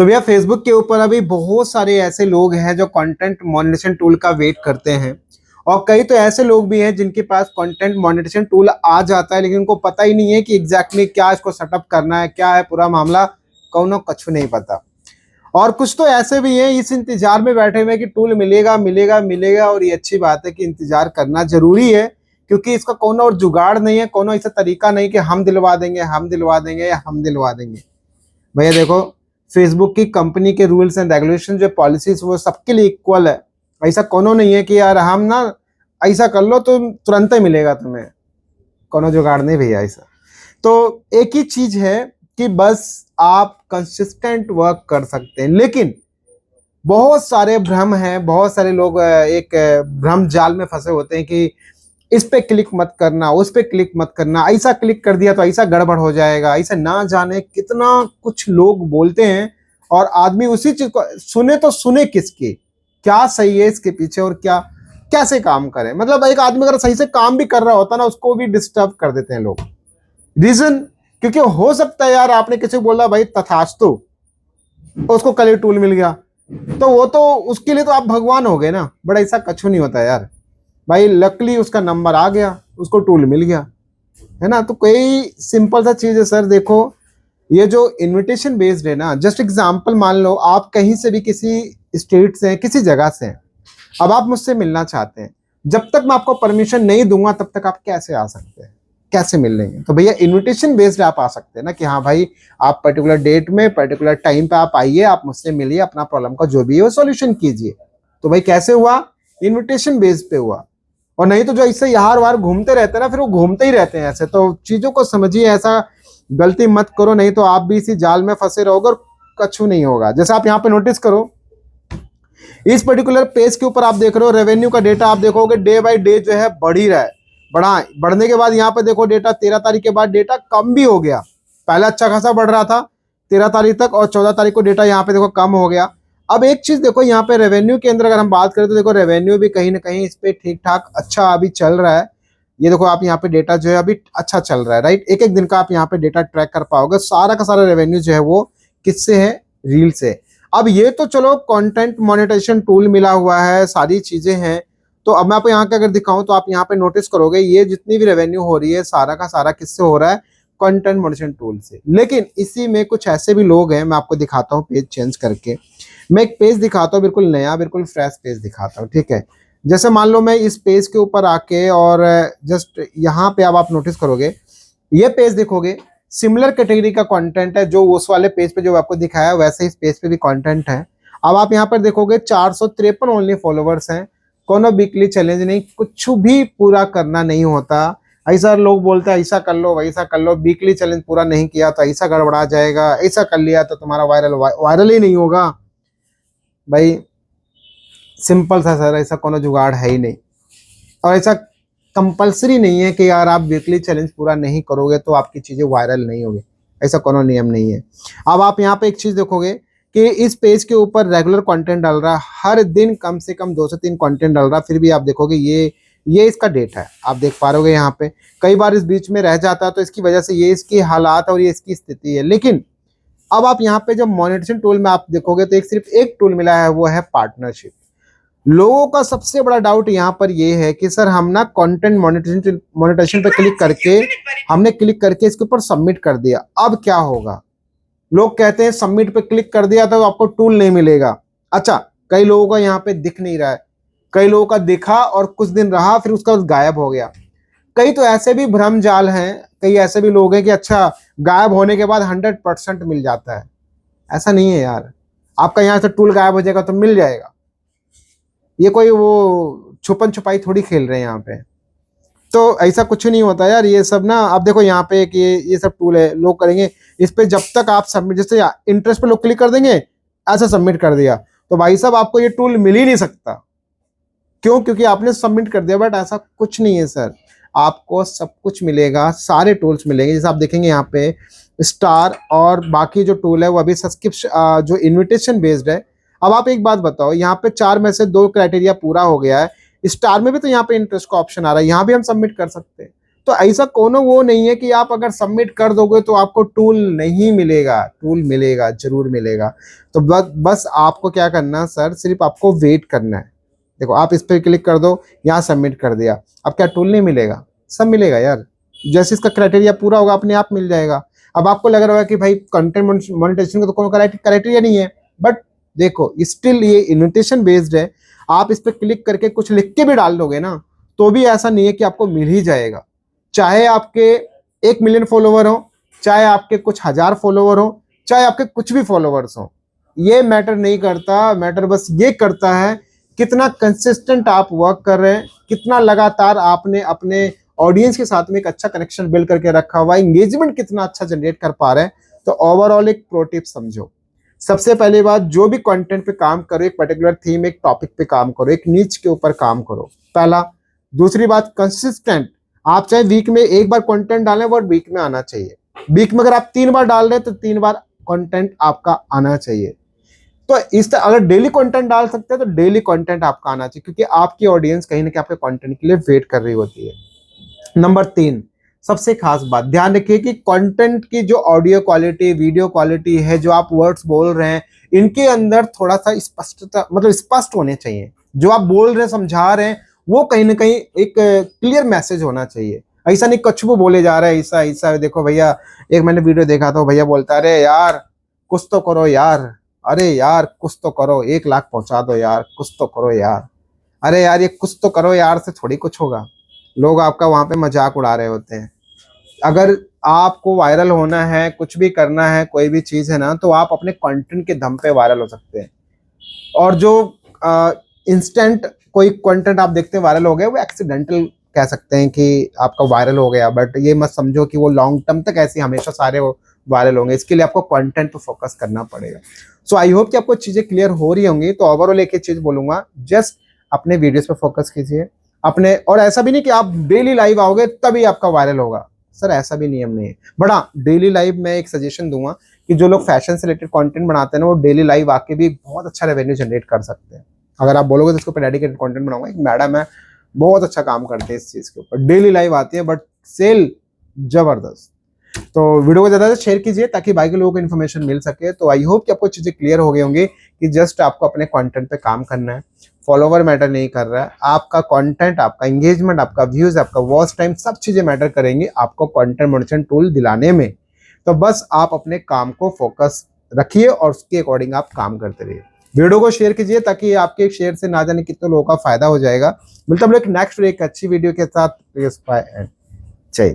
तो भैया फेसबुक के ऊपर अभी बहुत सारे ऐसे लोग हैं जो कंटेंट मोनेटाइजेशन टूल का वेट करते हैं। और कई तो ऐसे लोग भी हैं जिनके पास कंटेंट मोनेटाइजेशन टूल आ जाता है, लेकिन उनको पता ही नहीं है कि एग्जैक्टली क्या इसको सेटअप करना है, क्या है पूरा मामला, कौनो कछु नहीं पता। और कुछ तो ऐसे भी हैं इस इंतजार में बैठे हुए हैं कि टूल मिलेगा मिलेगा मिलेगा। और ये अच्छी बात है कि इंतजार करना जरूरी है, क्योंकि इसका कोनो और जुगाड़ नहीं है, कोनो ऐसा तरीका नहीं कि हम दिलवा देंगे हम दिलवा देंगे या हम दिलवा देंगे। भैया देखो, फेसबुक की कंपनी के रूल्स एंड रेगुलेशन जो पॉलिसीज वो सबके लिए इक्वल है। ऐसा कोनो नहीं है कि यार हम ना ऐसा कर लो तो तुरंत ही मिलेगा तुम्हें, कोनो जुगाड़ नहीं भैया ऐसा। तो एक ही चीज है कि बस आप कंसिस्टेंट वर्क कर सकते हैं, लेकिन बहुत सारे भ्रम हैं, बहुत सारे लोग एक भ्रम जाल में फंसे होते हैं कि इस पे क्लिक मत करना, उस पे क्लिक मत करना, ऐसा क्लिक कर दिया तो ऐसा गड़बड़ हो जाएगा, ऐसा ना जाने कितना कुछ लोग बोलते हैं। और आदमी उसी चीज को सुने तो सुने किसकी, क्या सही है इसके पीछे और क्या कैसे काम करे। मतलब एक आदमी अगर सही से काम भी कर रहा होता ना, उसको भी डिस्टर्ब कर देते हैं लोग। रीजन, क्योंकि हो सकता है यार आपने किसी को बोला भाई तथास्तु, उसको कल टूल मिल गया, तो वो तो उसके लिए तो आप भगवान हो गए ना। बड़ा ऐसा कछु नहीं होता यार भाई, लकली उसका नंबर आ गया, उसको टूल मिल गया, है ना। तो कोई सिंपल सा चीज है सर। देखो, ये जो इनविटेशन बेस्ड है ना, जस्ट एग्जांपल मान लो आप कहीं से भी किसी स्टेट से हैं, किसी जगह से हैं, अब आप मुझसे मिलना चाहते हैं, जब तक मैं आपको परमिशन नहीं दूंगा तब तक आप कैसे आ सकते हैं, कैसे मिल लेंगे। तो भैया इनविटेशन बेस्ड आप आ सकते हैं ना, कि हाँ भाई आप पर्टिकुलर डेट में पर्टिकुलर टाइम पे आप आइए, आप मुझसे मिलिए, अपना प्रॉब्लम का जो भी है वो सॉल्यूशन कीजिए। तो भाई कैसे हुआ, इनविटेशन बेस्ड पे हुआ। और नहीं तो जो इससे यार वार घूमते रहते हैं ना, फिर वो घूमते ही रहते हैं ऐसे। तो चीजों को समझिए, ऐसा गलती मत करो, नहीं तो आप भी इसी जाल में फंसे रहोगे और कछु नहीं होगा। जैसे आप यहाँ पे नोटिस करो, इस पर्टिकुलर पेज के ऊपर आप देख रहे हो रेवेन्यू का डेटा, आप देखोगे डे बाय डे जो है बढ़ ही रहा है। बढ़ने के बाद यहाँ पे देखो डेटा 13 तारीख के बाद डेटा कम भी हो गया। पहले अच्छा खासा बढ़ रहा था 13 तारीख तक, और 14 तारीख को डेटा यहाँ पे देखो कम हो गया। अब एक चीज देखो, यहाँ पे रेवेन्यू के अंदर अगर हम बात करें तो देखो रेवेन्यू भी कहीं ना कहीं इस पे ठीक ठाक अच्छा अभी चल रहा है। ये देखो आप यहाँ पे डेटा जो है अभी अच्छा चल रहा है, राइट। एक एक दिन का आप यहाँ पे डेटा ट्रैक कर पाओगे, सारा का सारा रेवेन्यू जो है वो किससे है, रील से। अब ये तो चलो कंटेंट मोनेटाइजेशन टूल मिला हुआ है, सारी चीजें हैं। तो अब मैं आपको यहाँ के अगर दिखाऊं तो आप यहाँ पे नोटिस करोगे ये जितनी भी रेवेन्यू हो रही है सारा का सारा किससे हो रहा है, कंटेंट मोनेटाइजेशन टूल से। लेकिन इसी में कुछ ऐसे भी लोग हैं, मैं आपको दिखाता हूँ पेज चेंज करके। मैं एक पेज दिखाता हूँ, बिल्कुल नया बिल्कुल फ्रेश पेज दिखाता हूँ, ठीक है। जैसे मान लो मैं इस पेज के ऊपर आके और जस्ट यहाँ पे अब आप नोटिस करोगे, ये पेज देखोगे सिमिलर कैटेगरी का कंटेंट है, जो उस वाले पेज पे जो आपको दिखाया वैसे इस पेज पे भी कंटेंट है। अब आप यहाँ पर देखोगे 453 ओनली फॉलोवर्स हैं, कोनो वीकली चैलेंज नहीं, कुछ भी पूरा करना नहीं होता। ऐसा लोग बोलते हैं ऐसा कर लो वैसा कर लो, वीकली चैलेंज पूरा नहीं किया तो ऐसा गड़बड़ा जाएगा, ऐसा कर लिया तो तुम्हारा वायरल ही नहीं होगा। भाई सिंपल सा सर, ऐसा कोनो जुगाड़ है ही नहीं। और ऐसा कंपलसरी नहीं है कि यार आप वीकली चैलेंज पूरा नहीं करोगे तो आपकी चीजें वायरल नहीं होगी, ऐसा कोनो नियम नहीं है। अब आप यहाँ पे एक चीज देखोगे कि इस पेज के ऊपर रेगुलर कंटेंट डाल रहा है, हर दिन कम से कम 2 से 3 कंटेंट डाल रहा है, फिर भी आप देखोगे ये इसका डेट है, आप देख पा रहे यहाँ पे। कई बार इस बीच में रह जाता है तो इसकी वजह से ये इसकी हालात और ये इसकी स्थिति है। लेकिन अब आप यहाँ पे जब मोनेटाइजेशन टूल में आप देखोगे तो एक सिर्फ एक टूल मिला है, वो है पार्टनरशिप। लोगों का सबसे बड़ा डाउट यहाँ पर ये है कि सर हम ना कंटेंट मोनेटाइजेशन पे हमने क्लिक करके इसके ऊपर सबमिट कर दिया, अब क्या होगा। लोग कहते हैं सबमिट पे क्लिक कर दिया तो आपको टूल नहीं मिलेगा। अच्छा, कई लोगों का यहाँ पे दिख नहीं रहा है, कई लोगों का दिखा और कुछ दिन रहा फिर उसका गायब हो गया। कई तो ऐसे भी भ्रम जाल हैं, कई ऐसे भी लोग हैं कि अच्छा गायब होने के बाद 100% मिल जाता है। ऐसा नहीं है यार, आपका यहाँ से टूल गायब हो जाएगा तो मिल जाएगा, ये कोई वो छुपन छुपाई थोड़ी खेल रहे हैं यहाँ पे। तो ऐसा कुछ नहीं होता यार, ये सब ना आप देखो यहाँ पे कि ये सब टूल है, लोग करेंगे इस पे जब तक आप सबमिट, जैसे इंटरेस्ट पे लोग क्लिक कर देंगे ऐसा सबमिट कर दिया, तो भाई साहब आपको ये टूल मिल ही नहीं सकता। क्यों? क्योंकि आपने सबमिट कर दिया। बट ऐसा कुछ नहीं है सर, आपको सब कुछ मिलेगा, सारे टूल्स मिलेंगे। जैसे आप देखेंगे यहाँ पे स्टार और बाकी जो टूल है वो अभी सब्सक्रिप्शन जो इन्विटेशन बेस्ड है। अब आप एक बात बताओ, यहाँ पे 4 में से 2 क्राइटेरिया पूरा हो गया है, स्टार में भी तो यहाँ पे इंटरेस्ट का ऑप्शन आ रहा है, यहाँ भी हम सबमिट कर सकते हैं। तो ऐसा कोनो वो नहीं है कि आप अगर सबमिट कर दोगे तो आपको टूल नहीं मिलेगा, टूल मिलेगा, जरूर मिलेगा। तो बस आपको क्या करना सर, सिर्फ आपको वेट करना है। देखो आप इस पर क्लिक कर दो, यहाँ सबमिट कर दिया, अब क्या टूल नहीं मिलेगा? सब मिलेगा यार, जैसे इसका क्राइटेरिया पूरा होगा अपने आप मिल जाएगा। अब आपको लग रहा होगा कि भाई कंटेंट मोनेटाइजेशन का तो कोनो क्राइटेरिया नहीं है, बट देखो स्टिल ये इन्विटेशन बेस्ड है। आप इस पर क्लिक करके कुछ लिख के भी डाल दोगे ना, तो भी ऐसा नहीं है कि आपको मिल ही जाएगा। चाहे आपके 1 मिलियन फॉलोवर हो, चाहे आपके कुछ हजार फॉलोवर हो, चाहे आपके कुछ भी फॉलोवर्स हो, ये मैटर नहीं करता। मैटर बस ये करता है कितना कंसिस्टेंट आप वर्क कर रहे हैं, कितना लगातार आपने अपने ऑडियंस के साथ में एक अच्छा कनेक्शन बिल्ड करके रखा हुआ है, एंगेजमेंट कितना अच्छा जनरेट कर पा रहे हैं। तो ओवरऑल एक प्रो टिप समझो। सबसे पहली बात, जो भी कंटेंट पे काम करो, एक पर्टिकुलर थीम, एक टॉपिक पे काम करो, एक नीच के ऊपर काम करो, पहला। दूसरी बात, कंसिस्टेंट। आप चाहे वीक में एक बार कंटेंट डालें, वो वीक में आना चाहिए। वीक में अगर आप 3 बार डाल रहे हैं तो 3 बार कंटेंट आपका आना चाहिए। तो इस तरह अगर डेली कंटेंट डाल सकते हैं तो डेली कंटेंट आपका आना चाहिए, क्योंकि आपकी ऑडियंस कहीं ना कहीं आपके कंटेंट के लिए वेट कर रही होती है। नंबर 3, सबसे खास बात, ध्यान रखिए कि कंटेंट की जो ऑडियो क्वालिटी, वीडियो क्वालिटी है, जो आप वर्ड्स बोल रहे हैं, इनके अंदर थोड़ा सा स्पष्टता, मतलब स्पष्ट होने चाहिए। जो आप बोल रहे हैं, समझा रहे हैं, वो कहीं ना कहीं एक क्लियर मैसेज होना चाहिए। ऐसा नहीं कुछ भी बोले जा रहा है, ऐसा ऐसा। देखो भैया, एक मैंने वीडियो देखा था, भैया बोलता अरे यार कुछ तो करो यार, अरे यार कुछ तो करो, 1 लाख पहुंचा दो यार, कुछ तो करो यार। अरे यार ये कुछ तो करो यार से थोड़ी कुछ होगा। लोग आपका वहां पे मजाक उड़ा रहे होते हैं। अगर आपको वायरल होना है, कुछ भी करना है, कोई भी चीज है ना, तो आप अपने कंटेंट के दम पे वायरल हो सकते हैं। और जो इंस्टेंट कोई कंटेंट आप देखते वायरल हो गया, वो एक्सीडेंटल कह सकते हैं कि आपका वायरल हो गया, बट ये मत समझो कि वो लॉन्ग टर्म तक ऐसे हमेशा सारे वायरल होंगे। इसके लिए आपको कंटेंट पे फोकस करना पड़ेगा। सो आई होप कि आपको चीजें क्लियर हो रही होंगी। तो ओवरऑल एक ही चीज बोलूंगा, जस्ट अपने वीडियोस पे फोकस कीजिए अपने। और ऐसा भी नहीं कि आप डेली लाइव आओगे तभी आपका वायरल होगा, सर ऐसा भी नियम नहीं है। बट हाँ, डेली लाइव में एक सजेशन दूंगा कि जो लोग फैशन से रिलेटेड कंटेंट बनाते हैं ना, वो डेली लाइव आके भी बहुत अच्छा रेवेन्यू जनरेट कर सकते हैं। अगर आप बोलोगे तो इसको पे डेडिकेटेड कंटेंट बनाऊंगा। एक मैडम है, बहुत अच्छा काम करते हैं इस चीज के ऊपर, डेली लाइव आती है, बट सेल जबरदस्त। तो वीडियो को ज्यादा से शेयर कीजिए ताकि बाकी लोगों को इन्फॉर्मेशन मिल सके। तो आई होप कि आपको चीजें क्लियर हो गई होंगी कि जस्ट आपको अपने कंटेंट पे काम करना है। फॉलोवर मैटर नहीं कर रहा है, आपका कंटेंट, आपका एंगेजमेंट, आपका व्यूज, आपका वॉच टाइम, सब चीजें मैटर करेंगी आपको कंटेंट मोनेटाइजेशन टूल दिलाने में। तो बस आप अपने काम को फोकस रखिए और उसके अकॉर्डिंग आप काम करते रहिए। वीडियो को शेयर कीजिए ताकि आपके एक शेयर से ना जाने कितने लोगों का फायदा हो जाएगा। मिलता हम लोग नेक्स्ट एक अच्छी वीडियो के साथ। जय